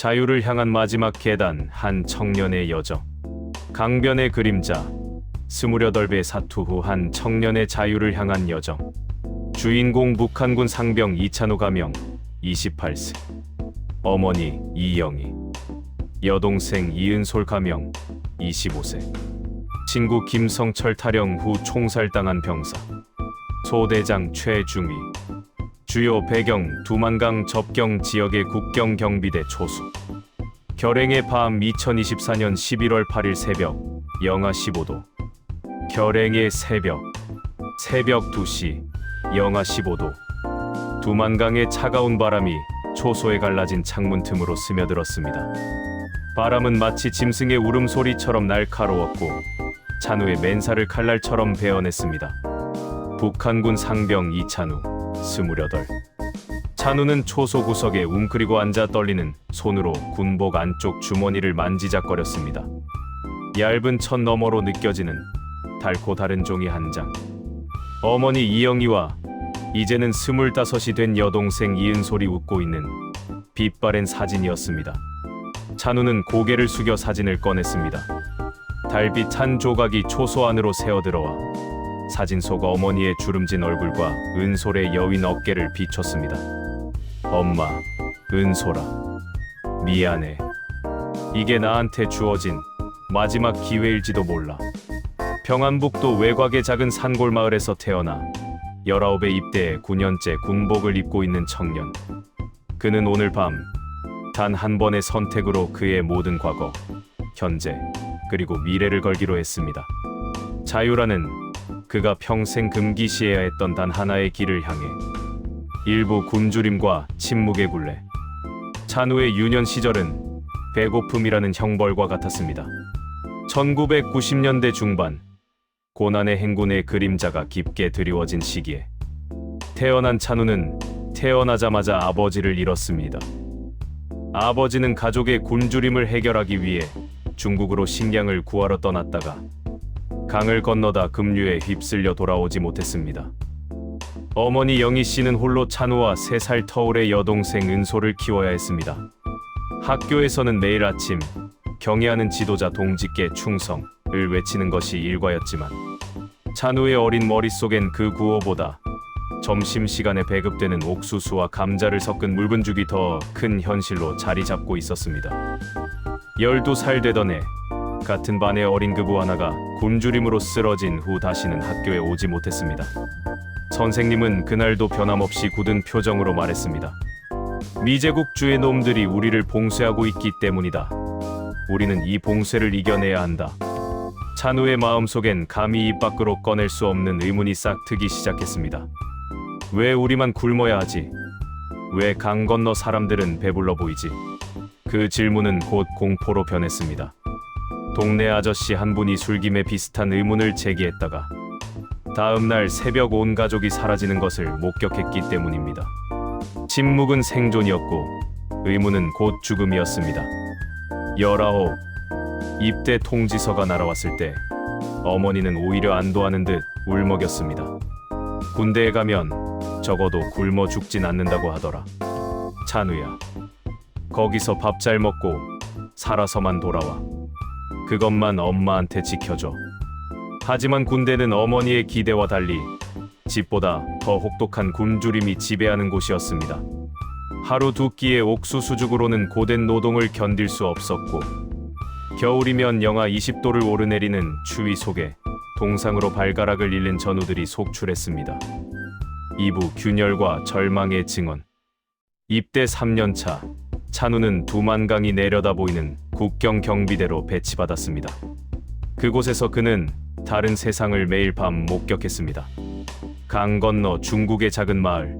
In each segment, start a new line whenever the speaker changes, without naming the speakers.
자유를 향한 마지막 계단, 한 청년의 여정. 강변의 그림자. 28배 사투 후 한 청년의 자유를 향한 여정. 주인공 북한군 상병 이찬우 가명 28세. 어머니 이영희. 여동생 이은솔 가명 25세. 친구 김성철 탈영 후 총살당한 병사. 소대장 최중위. 주요 배경 두만강 접경 지역의 국경경비대 초수. 결행의 밤 2024년 11월 8일 새벽 영하 15도. 결행의 새벽 2시 영하 15도. 두만강의 차가운 바람이 초소에 갈라진 창문 틈으로 스며들었습니다. 바람은 마치 짐승의 울음소리처럼 날카로웠고 찬우의 맨살을 칼날처럼 베어냈습니다. 북한군 상병 이찬우 28. 찬우는 초소 구석에 웅크리고 앉아 떨리는 손으로 군복 안쪽 주머니를 만지작거렸습니다. 얇은 천 너머로 느껴지는 달고 다른 종이 한 장. 어머니 이영희와 이제는 25이 된 여동생 이은솔이 웃고 있는 빛바랜 사진이었습니다. 찬우는 고개를 숙여 사진을 꺼냈습니다. 달빛 한 조각이 초소 안으로 새어들어와 사진 속 어머니의 주름진 얼굴과 은솔의 여윈 어깨를 비췄습니다. 엄마, 은솔아, 미안해. 이게 나한테 주어진 마지막 기회일지도 몰라. 평안북도 외곽의 작은 산골 마을에서 태어나 19에 입대해 9년째 군복을 입고 있는 청년. 그는 오늘 밤 단 한 번의 선택으로 그의 모든 과거, 현재, 그리고 미래를 걸기로 했습니다. 자유라는 그가 평생 금기시해야 했던 단 하나의 길을 향해. 일부 굶주림과 침묵의 굴레. 찬우의 유년 시절은 배고픔이라는 형벌과 같았습니다. 1990년대 중반, 고난의 행군의 그림자가 깊게 드리워진 시기에 태어난 찬우는 태어나자마자 아버지를 잃었습니다. 아버지는 가족의 굶주림을 해결하기 위해 중국으로 식량을 구하러 떠났다가 강을 건너다 급류에 휩쓸려 돌아오지 못했습니다. 어머니 영희 씨는 홀로 찬우와 3살 터울의 여동생 은솔을 키워야 했습니다. 학교에서는 매일 아침 경애하는 지도자 동지께 충성을 외치는 것이 일과였지만 찬우의 어린 머릿속엔 그 구호보다 점심시간에 배급되는 옥수수와 감자를 섞은 묽은죽이 더 큰 현실로 자리 잡고 있었습니다. 12살 되던 해, 같은 반의 어린 그부 하나가 굶주림으로 쓰러진 후 다시는 학교에 오지 못했습니다. 선생님은 그날도 변함없이 굳은 표정으로 말했습니다. 미제국주의 놈들이 우리를 봉쇄하고 있기 때문이다. 우리는 이 봉쇄를 이겨내야 한다. 찬우의 마음속엔 감히 입 밖으로 꺼낼 수 없는 의문이 싹트기 시작했습니다. 왜 우리만 굶어야 하지? 왜 강 건너 사람들은 배불러 보이지? 그 질문은 곧 공포로 변했습니다. 동네 아저씨 한 분이 술김에 비슷한 의문을 제기했다가 다음 날 새벽 온 가족이 사라지는 것을 목격했기 때문입니다. 침묵은 생존이었고 의문은 곧 죽음이었습니다. 19. 입대 통지서가 날아왔을 때 어머니는 오히려 안도하는 듯 울먹였습니다. 군대에 가면 적어도 굶어 죽진 않는다고 하더라. 찬우야, 거기서 밥 잘 먹고 살아서만 돌아와. 그것만 엄마한테 지켜줘. 하지만 군대는 어머니의 기대와 달리 집보다 더 혹독한 굶주림이 지배하는 곳이었습니다. 하루 두 끼의 옥수수죽으로는 고된 노동을 견딜 수 없었고 겨울이면 영하 20도를 오르내리는 추위 속에 동상으로 발가락을 잃는 전우들이 속출했습니다. 2부 균열과 절망의 증언. 입대 3년차, 찬우는 두만강이 내려다 보이는 국경 경비대로 배치받았습니다. 그곳에서 그는 다른 세상을 매일 밤 목격했습니다. 강 건너 중국의 작은 마을.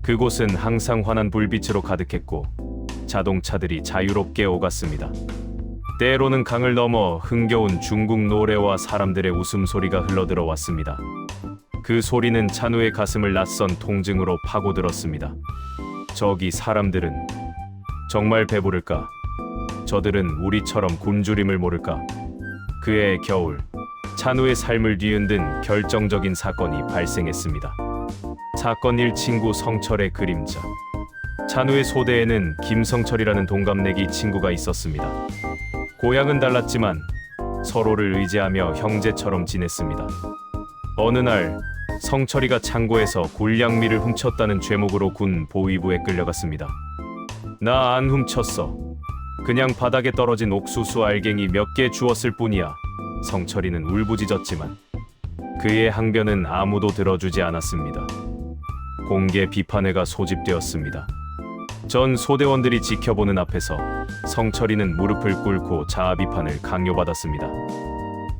그곳은 항상 환한 불빛으로 가득했고 자동차들이 자유롭게 오갔습니다. 때로는 강을 넘어 흥겨운 중국 노래와 사람들의 웃음소리가 흘러들어왔습니다. 그 소리는 찬우의 가슴을 낯선 통증으로 파고들었습니다. 저기 사람들은 정말 배부를까? 저들은 우리처럼 굶주림을 모를까? 그해 겨울, 찬우의 삶을 뒤흔든 결정적인 사건이 발생했습니다. 사건 1. 친구 성철의 그림자. 찬우의 소대에는 김성철이라는 동갑내기 친구가 있었습니다. 고향은 달랐지만 서로를 의지하며 형제처럼 지냈습니다. 어느 날 성철이가 창고에서 굴량미를 훔쳤다는 죄목으로 군 보위부에 끌려갔습니다. 나 안 훔쳤어. 그냥 바닥에 떨어진 옥수수 알갱이 몇 개 주웠을 뿐이야. 성철이는 울부짖었지만 그의 항변은 아무도 들어주지 않았습니다. 공개 비판회가 소집되었습니다. 전 소대원들이 지켜보는 앞에서 성철이는 무릎을 꿇고 자아 비판을 강요받았습니다.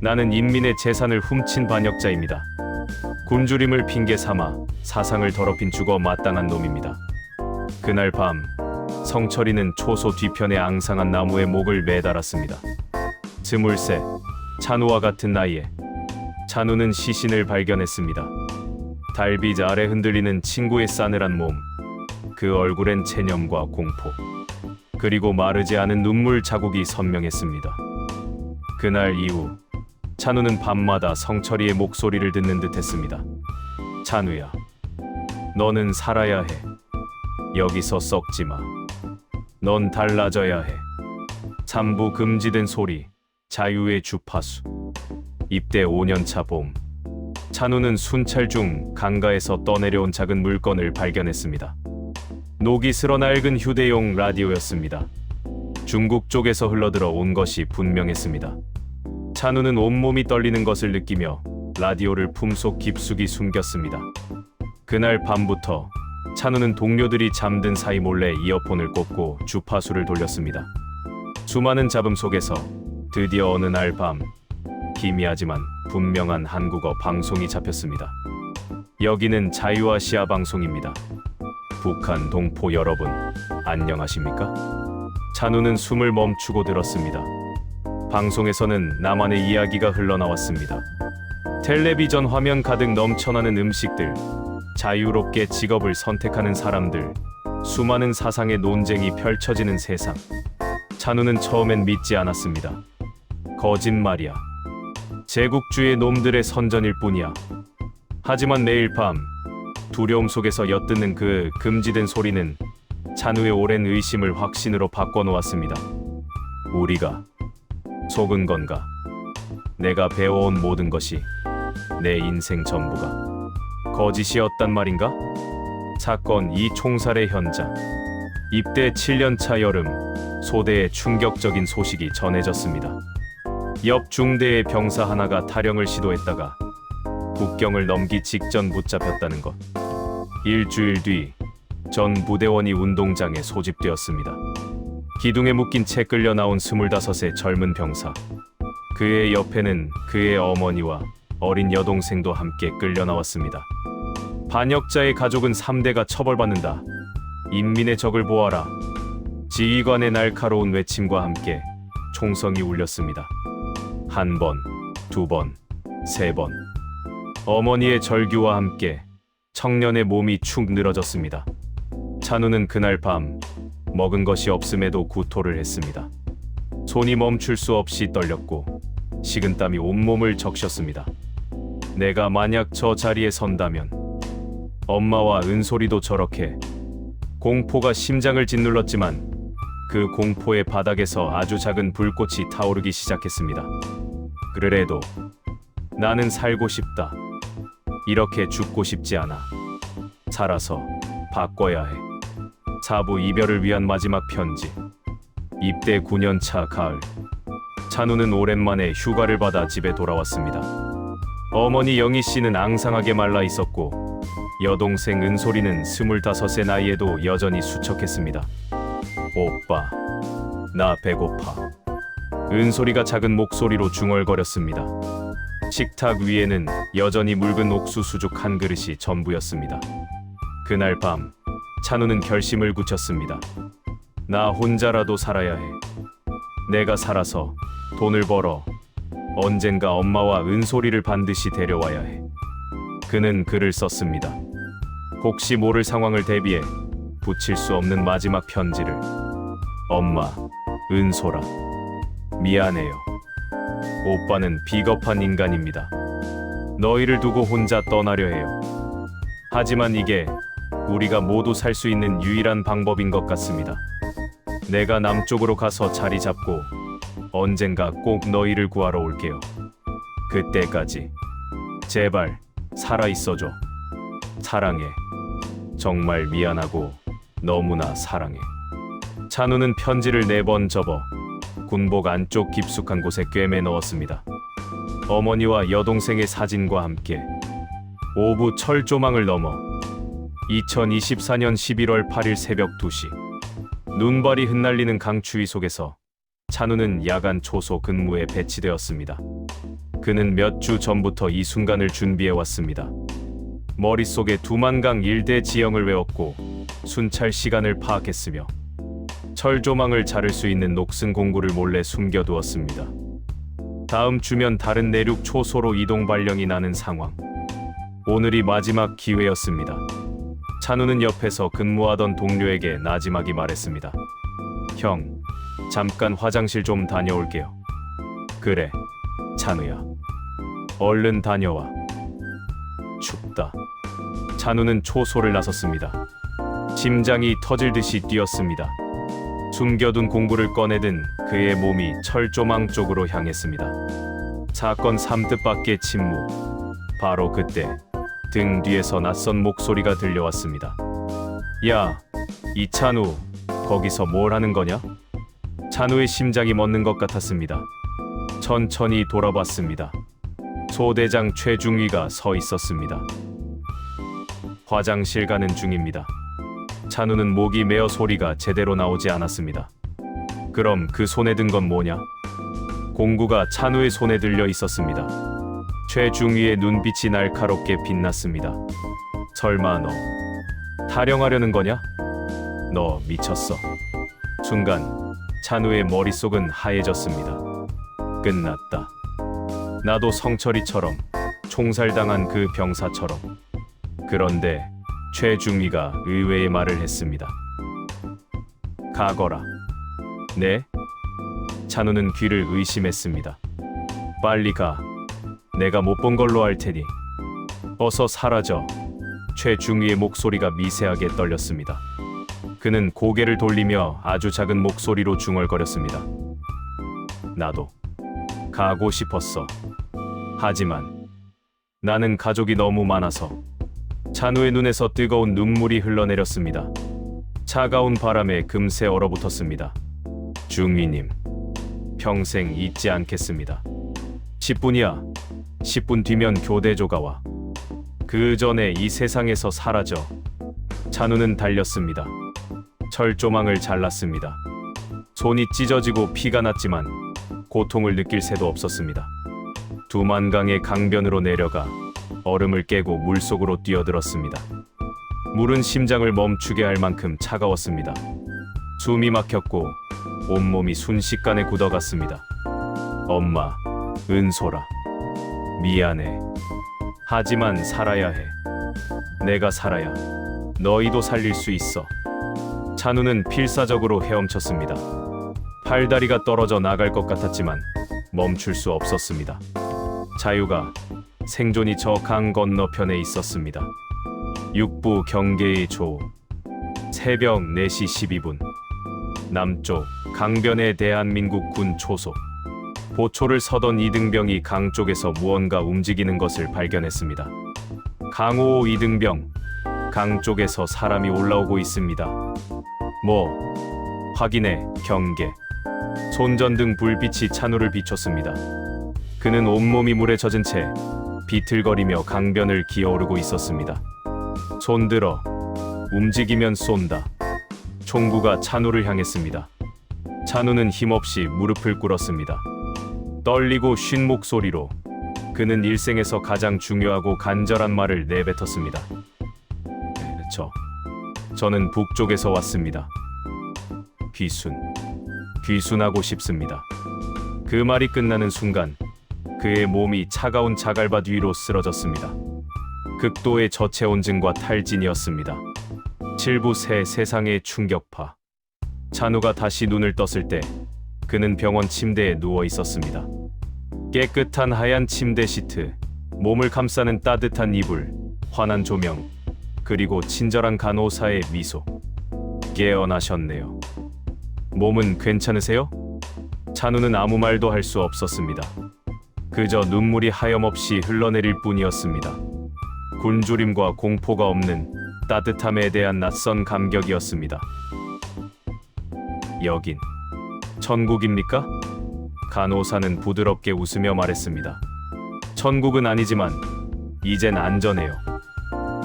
나는 인민의 재산을 훔친 반역자입니다. 굶주림을 핑계 삼아 사상을 더럽힌 죽어 마땅한 놈입니다. 그날 밤 성철이는 초소 뒤편의 앙상한 나무에 목을 매달았습니다. 23, 찬우와 같은 나이에 찬우는 시신을 발견했습니다. 달빛 아래 흔들리는 친구의 싸늘한 몸, 그 얼굴엔 체념과 공포, 그리고 마르지 않은 눈물 자국이 선명했습니다. 그날 이후 찬우는 밤마다 성철이의 목소리를 듣는 듯했습니다. 찬우야, 너는 살아야 해. 여기서 썩지 마. 넌 달라져야 해. 삼부 금지된 소리, 자유의 주파수. 입대 5년차 봄, 찬우는 순찰 중 강가에서 떠내려온 작은 물건을 발견했습니다. 녹이 슬어 낡은 휴대용 라디오였습니다. 중국 쪽에서 흘러들어 온 것이 분명했습니다. 찬우는 온몸이 떨리는 것을 느끼며 라디오를 품속 깊숙이 숨겼습니다. 그날 밤부터 찬우는 동료들이 잠든 사이 몰래 이어폰을 꽂고 주파수를 돌렸습니다. 수많은 잡음 속에서 드디어 어느 날 밤, 희미하지만 분명한 한국어 방송이 잡혔습니다. 여기는 자유아시아 방송입니다. 북한 동포 여러분, 안녕하십니까? 찬우는 숨을 멈추고 들었습니다. 방송에서는 나만의 이야기가 흘러나왔습니다. 텔레비전 화면 가득 넘쳐나는 음식들, 자유롭게 직업을 선택하는 사람들, 수많은 사상의 논쟁이 펼쳐지는 세상. 찬우는 처음엔 믿지 않았습니다. 거짓말이야. 제국주의 놈들의 선전일 뿐이야. 하지만 매일 밤 두려움 속에서 엿듣는 그 금지된 소리는 찬우의 오랜 의심을 확신으로 바꿔놓았습니다. 우리가 속은 건가? 내가 배워온 모든 것이, 내 인생 전부가 거짓이었단 말인가? 사건 이 총살의 현장. 입대 7년차 여름, 소대에 충격적인 소식이 전해졌습니다. 옆 중대의 병사 하나가 탈영을 시도했다가 국경을 넘기 직전 붙잡혔다는 것. 일주일 뒤 전 부대원이 운동장에 소집되었습니다. 기둥에 묶인 채 끌려 나온 25의 젊은 병사. 그의 옆에는 그의 어머니와 어린 여동생도 함께 끌려 나왔습니다. 반역자의 가족은 3대가 처벌받는다. 인민의 적을 보아라. 지휘관의 날카로운 외침과 함께 총성이 울렸습니다. 한 번, 두 번, 세 번. 어머니의 절규와 함께 청년의 몸이 축 늘어졌습니다. 찬우는 그날 밤 먹은 것이 없음에도 구토를 했습니다. 손이 멈출 수 없이 떨렸고 식은땀이 온몸을 적셨습니다. 내가 만약 저 자리에 선다면 엄마와 은솔이도 저렇게. 공포가 심장을 짓눌렀지만 그 공포의 바닥에서 아주 작은 불꽃이 타오르기 시작했습니다. 그래도 나는 살고 싶다. 이렇게 죽고 싶지 않아. 살아서 바꿔야 해. 사부 이별을 위한 마지막 편지. 입대 9년차 가을, 찬우는 오랜만에 휴가를 받아 집에 돌아왔습니다. 어머니 영희 씨는 앙상하게 말라 있었고 여동생 은솔이는 25의 나이에도 여전히 수척했습니다. 오빠, 나 배고파. 은솔이가 작은 목소리로 중얼거렸습니다. 식탁 위에는 여전히 묽은 옥수수죽 한 그릇이 전부였습니다. 그날 밤 찬우는 결심을 굳혔습니다. 나 혼자라도 살아야 해. 내가 살아서 돈을 벌어 언젠가 엄마와 은솔이를 반드시 데려와야 해. 그는 글을 썼습니다. 혹시 모를 상황을 대비해 붙일 수 없는 마지막 편지를. 엄마, 은솔아, 미안해요. 오빠는 비겁한 인간입니다. 너희를 두고 혼자 떠나려 해요. 하지만 이게 우리가 모두 살 수 있는 유일한 방법인 것 같습니다. 내가 남쪽으로 가서 자리 잡고 언젠가 꼭 너희를 구하러 올게요. 그때까지 제발 살아 있어줘. 사랑해. 정말 미안하고 너무나 사랑해. 찬우는 편지를 4번 접어 군복 안쪽 깊숙한 곳에 꿰매 넣었습니다. 어머니와 여동생의 사진과 함께 오부 철조망을 넘어 2024년 11월 8일 새벽 2시 눈발이 흩날리는 강추위 속에서 찬우는 야간 초소 근무에 배치되었습니다. 그는 몇 주 전부터 이 순간을 준비해 왔습니다. 머릿속에 두만강 일대 지형을 외웠고 순찰 시간을 파악했으며 철조망을 자를 수 있는 녹슨 공구를 몰래 숨겨두었습니다. 다음 주면 다른 내륙 초소로 이동 발령이 나는 상황. 오늘이 마지막 기회였습니다. 찬우는 옆에서 근무하던 동료에게 나지막이 말했습니다. 형, 잠깐 화장실 좀 다녀올게요. 그래, 찬우야. 얼른 다녀와. 춥다. 찬우는 초소를 나섰습니다. 심장이 터질 듯이 뛰었습니다. 숨겨둔 공구를 꺼내든 그의 몸이 철조망 쪽으로 향했습니다. 사건 3뜻밖의 침묵. 바로 그때 등 뒤에서 낯선 목소리가 들려왔습니다. 야, 이찬우, 거기서 뭘 하는 거냐? 찬우의 심장이 멎는 것 같았습니다. 천천히 돌아봤습니다. 소대장 최중위가 서 있었습니다. 화장실 가는 중입니다. 찬우는 목이 메어 소리가 제대로 나오지 않았습니다. 그럼 그 손에 든 건 뭐냐? 공구가 찬우의 손에 들려 있었습니다. 최중위의 눈빛이 날카롭게 빛났습니다. 설마 너 타령하려는 거냐? 너 미쳤어. 순간 찬우의 머릿속은 하얘졌습니다. 끝났다. 나도 성철이처럼 총살당한 그 병사처럼. 그런데 최중위가 의외의 말을 했습니다. 가거라. 네? 찬우는 귀를 의심했습니다. 빨리 가. 내가 못 본 걸로 할 테니. 어서 사라져. 최중위의 목소리가 미세하게 떨렸습니다. 그는 고개를 돌리며 아주 작은 목소리로 중얼거렸습니다. 나도 가고 싶었어. 하지만 나는 가족이 너무 많아서. 찬우의 눈에서 뜨거운 눈물이 흘러내렸습니다. 차가운 바람에 금세 얼어붙었습니다. 중위님, 평생 잊지 않겠습니다. 10분이야. 10분 뒤면 교대조가 와. 그 전에 이 세상에서 사라져. 찬우는 달렸습니다. 철조망을 잘랐습니다. 손이 찢어지고 피가 났지만 고통을 느낄 새도 없었습니다. 두만강의 강변으로 내려가 얼음을 깨고 물속으로 뛰어들었습니다. 물은 심장을 멈추게 할 만큼 차가웠습니다. 숨이 막혔고 온몸이 순식간에 굳어갔습니다. 엄마, 은솔아, 미안해. 하지만 살아야 해. 내가 살아야 너희도 살릴 수 있어. 찬우는 필사적으로 헤엄쳤습니다. 팔다리가 떨어져 나갈 것 같았지만 멈출 수 없었습니다. 자유가, 생존이 저 강 건너편에 있었습니다. 육부 경계의 조. 새벽 4시 12분. 남쪽 강변의 대한민국 군 초소. 보초를 서던 이등병이 강 쪽에서 무언가 움직이는 것을 발견했습니다. 강호 이등병, 강 쪽에서 사람이 올라오고 있습니다. 뭐? 확인해, 경계. 손전등 불빛이 찬우를 비췄습니다. 그는 온몸이 물에 젖은 채 비틀거리며 강변을 기어오르고 있었습니다. 손들어. 움직이면 쏜다. 총구가 찬우를 향했습니다. 찬우는 힘없이 무릎을 꿇었습니다. 떨리고 쉰 목소리로 그는 일생에서 가장 중요하고 간절한 말을 내뱉었습니다. 저는 북쪽에서 왔습니다. 귀순하고 싶습니다. 그 말이 끝나는 순간 그의 몸이 차가운 자갈밭 위로 쓰러졌습니다. 극도의 저체온증과 탈진이었습니다. 7부 새 세상의 충격파. 찬우가 다시 눈을 떴을 때 그는 병원 침대에 누워 있었습니다. 깨끗한 하얀 침대 시트, 몸을 감싸는 따뜻한 이불, 환한 조명. 그리고 친절한 간호사의 미소. 깨어나셨네요. 몸은 괜찮으세요? 찬우는 아무 말도 할 수 없었습니다. 그저 눈물이 하염없이 흘러내릴 뿐이었습니다. 굶주림과 공포가 없는 따뜻함에 대한 낯선 감격이었습니다. 여긴 천국입니까? 간호사는 부드럽게 웃으며 말했습니다. 천국은 아니지만 이젠 안전해요.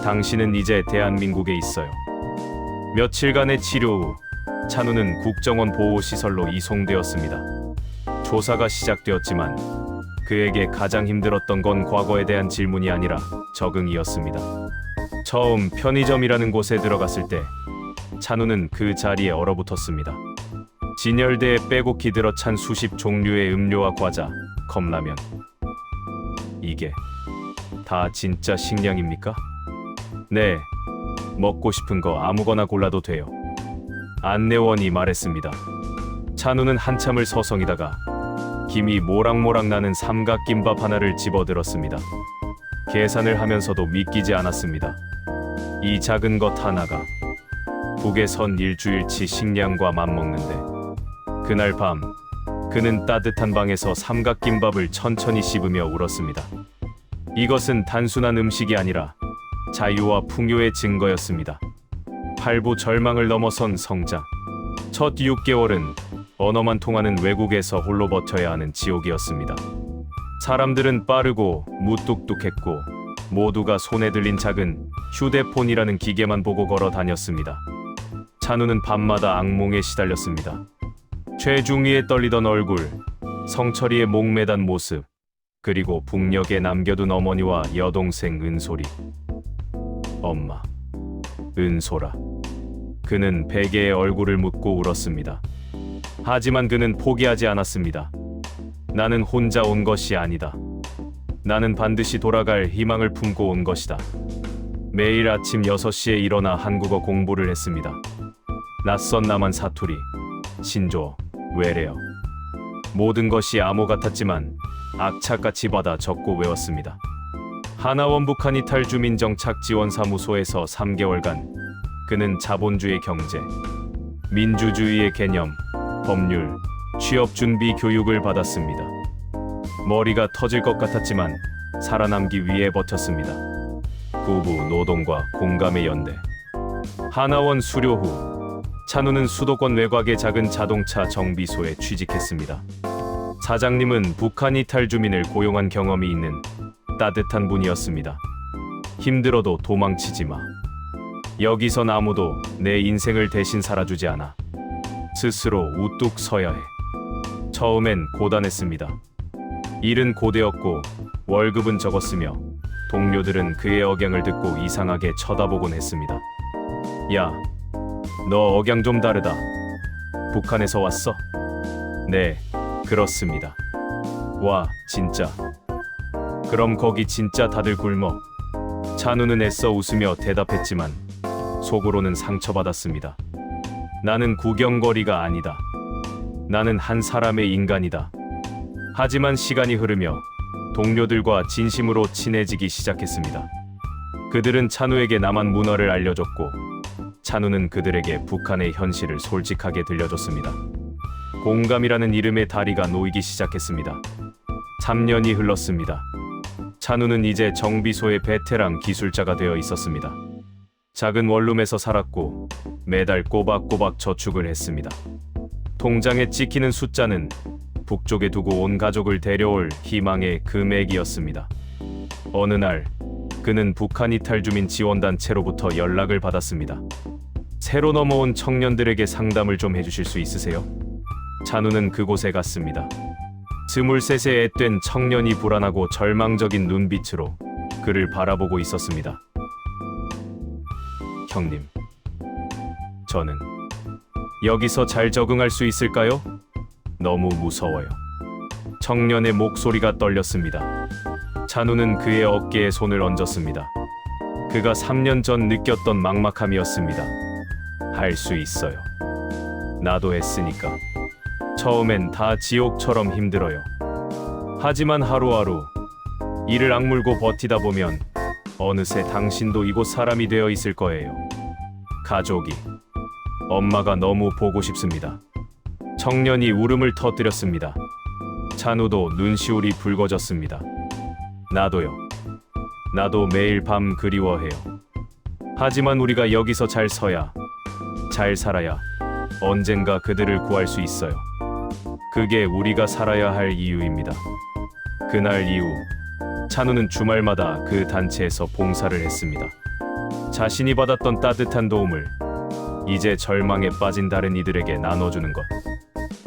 당신은 이제 대한민국에 있어요. 며칠간의 치료 후 찬우는 국정원 보호시설로 이송되었습니다. 조사가 시작되었지만 그에게 가장 힘들었던 건 과거에 대한 질문이 아니라 적응이었습니다. 처음 편의점이라는 곳에 들어갔을 때 찬우는 그 자리에 얼어붙었습니다. 진열대에 빼곡히 들어찬 수십 종류의 음료와 과자, 컵라면. 이게 다 진짜 식량입니까? 네, 먹고 싶은 거 아무거나 골라도 돼요. 안내원이 말했습니다. 찬우는 한참을 서성이다가 김이 모락모락 나는 삼각김밥 하나를 집어들었습니다. 계산을 하면서도 믿기지 않았습니다. 이 작은 것 하나가 북에 선 일주일치 식량과 맞먹는데 그날 밤 그는 따뜻한 방에서 삼각김밥을 천천히 씹으며 울었습니다. 이것은 단순한 음식이 아니라 자유와 풍요의 증거였습니다. 팔부 절망을 넘어선 성장. 첫 6개월은 언어만 통하는 외국에서 홀로 버텨야 하는 지옥이었습니다. 사람들은 빠르고 무뚝뚝했고 모두가 손에 들린 작은 휴대폰이라는 기계만 보고 걸어 다녔습니다. 찬우는 밤마다 악몽에 시달렸습니다. 최중위에 떨리던 얼굴, 성철이의 목매단 모습, 그리고 북녘에 남겨둔 어머니와 여동생 은솔이. 엄마, 은솔아. 그는 베개에 얼굴을 묻고 울었습니다. 하지만 그는 포기하지 않았습니다. 나는 혼자 온 것이 아니다. 나는 반드시 돌아갈 희망을 품고 온 것이다. 매일 아침 6시에 일어나 한국어 공부를 했습니다. 낯선 남한 사투리, 신조어, 외래어. 모든 것이 암호 같았지만 악착같이 받아 적고 외웠습니다. 하나원 북한 이탈 주민정착 지원사무소에서 3개월간 그는 자본주의 경제, 민주주의의 개념, 법률, 취업 준비 교육을 받았습니다. 머리가 터질 것 같았지만 살아남기 위해 버텼습니다. 부부 노동과 공감의 연대. 하나원 수료 후 찬우는 수도권 외곽의 작은 자동차 정비소에 취직했습니다. 사장님은 북한 이탈 주민을 고용한 경험이 있는 따뜻한 분이었습니다. 힘들어도 도망치지 마. 여기선 아무도 내 인생을 대신 살아주지 않아. 스스로 우뚝 서야 해. 처음엔 고단했습니다. 일은 고되었고 월급은 적었으며 동료들은 그의 억양을 듣고 이상하게 쳐다보곤 했습니다. 야, 너 억양 좀 다르다. 북한에서 왔어? 네, 그렇습니다. 와, 진짜. 그럼 거기 진짜 다들 굶어. 찬우는 애써 웃으며 대답했지만 속으로는 상처받았습니다. 나는 구경거리가 아니다. 나는 한 사람의 인간이다. 하지만 시간이 흐르며 동료들과 진심으로 친해지기 시작했습니다. 그들은 찬우에게 남한 문화를 알려줬고 찬우는 그들에게 북한의 현실을 솔직하게 들려줬습니다. 공감이라는 이름의 다리가 놓이기 시작했습니다. 3년이 흘렀습니다. 찬우는 이제 정비소의 베테랑 기술자가 되어 있었습니다. 작은 원룸에서 살았고 매달 꼬박꼬박 저축을 했습니다. 통장에 찍히는 숫자는 북쪽에 두고 온 가족을 데려올 희망의 금액이었습니다. 어느 날 그는 북한 이탈 주민 지원단체로부터 연락을 받았습니다. 새로 넘어온 청년들에게 상담을 좀 해주실 수 있으세요? 찬우는 그곳에 갔습니다. 23세 앳된 청년이 불안하고 절망적인 눈빛으로 그를 바라보고 있었습니다. 형님, 저는 여기서 잘 적응할 수 있을까요? 너무 무서워요. 청년의 목소리가 떨렸습니다. 찬우는 그의 어깨에 손을 얹었습니다. 그가 3년 전 느꼈던 막막함이었습니다. 할 수 있어요. 나도 했으니까. 처음엔 다 지옥처럼 힘들어요. 하지만 하루하루 이를 악물고 버티다 보면 어느새 당신도 이곳 사람이 되어 있을 거예요. 가족이, 엄마가 너무 보고 싶습니다. 청년이 울음을 터뜨렸습니다. 찬우도 눈시울이 붉어졌습니다. 나도요. 나도 매일 밤 그리워해요. 하지만 우리가 여기서 잘 서야, 잘 살아야 언젠가 그들을 구할 수 있어요. 그게 우리가 살아야 할 이유입니다. 그날 이후 찬우는 주말마다 그 단체에서 봉사를 했습니다. 자신이 받았던 따뜻한 도움을 이제 절망에 빠진 다른 이들에게 나눠주는 것.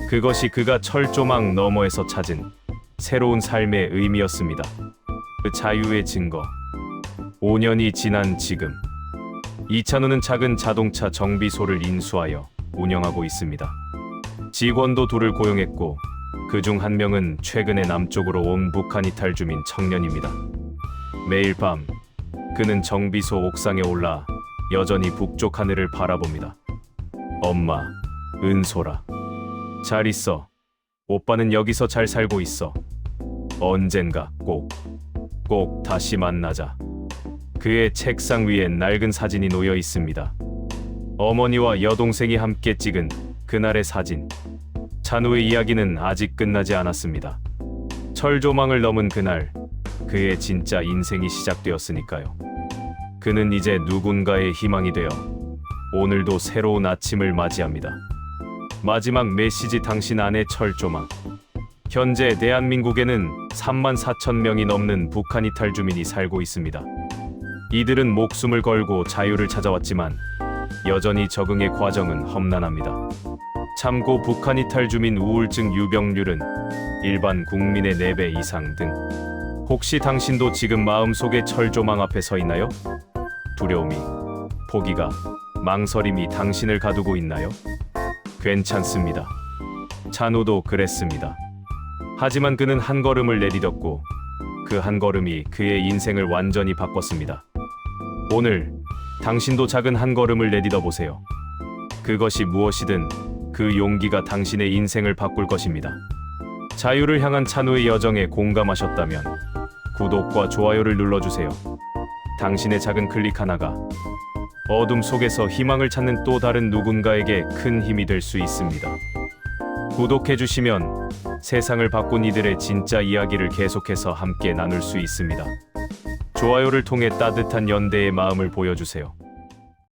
그것이 그가 철조망 너머에서 찾은 새로운 삶의 의미였습니다. 그 자유의 증거. 5년이 지난 지금 이찬우는 작은 자동차 정비소를 인수하여 운영하고 있습니다. 직원도 둘을 고용했고 그중 한 명은 최근에 남쪽으로 온 북한 이탈 주민 청년입니다. 매일 밤 그는 정비소 옥상에 올라 여전히 북쪽 하늘을 바라봅니다. 엄마, 은솔아, 잘 있어. 오빠는 여기서 잘 살고 있어. 언젠가 꼭 다시 만나자. 그의 책상 위엔 낡은 사진이 놓여 있습니다. 어머니와 여동생이 함께 찍은 그날의 사진. 찬우의 이야기는 아직 끝나지 않았습니다. 철조망을 넘은 그날, 그의 진짜 인생이 시작되었으니까요. 그는 이제 누군가의 희망이 되어 오늘도 새로운 아침을 맞이합니다. 마지막 메시지 당신 안의 철조망. 현재 대한민국에는 3만 4천 명이 넘는 북한 이탈 주민이 살고 있습니다. 이들은 목숨을 걸고 자유를 찾아왔지만 여전히 적응의 과정은 험난합니다. 참고 북한 이탈 주민 우울증 유병률은 일반 국민의 4배 이상 등. 혹시 당신도 지금 마음속에 철조망 앞에 서 있나요? 두려움이, 포기가, 망설임이 당신을 가두고 있나요? 괜찮습니다. 찬우도 그랬습니다. 하지만 그는 한 걸음을 내디뎠고 그 한 걸음이 그의 인생을 완전히 바꿨습니다. 오늘 당신도 작은 한 걸음을 내디뎌 보세요. 그것이 무엇이든 그 용기가 당신의 인생을 바꿀 것입니다. 자유를 향한 찬우의 여정에 공감하셨다면 구독과 좋아요를 눌러주세요. 당신의 작은 클릭 하나가 어둠 속에서 희망을 찾는 또 다른 누군가에게 큰 힘이 될 수 있습니다. 구독해주시면 세상을 바꾼 이들의 진짜 이야기를 계속해서 함께 나눌 수 있습니다. 좋아요를 통해 따뜻한 연대의 마음을 보여주세요.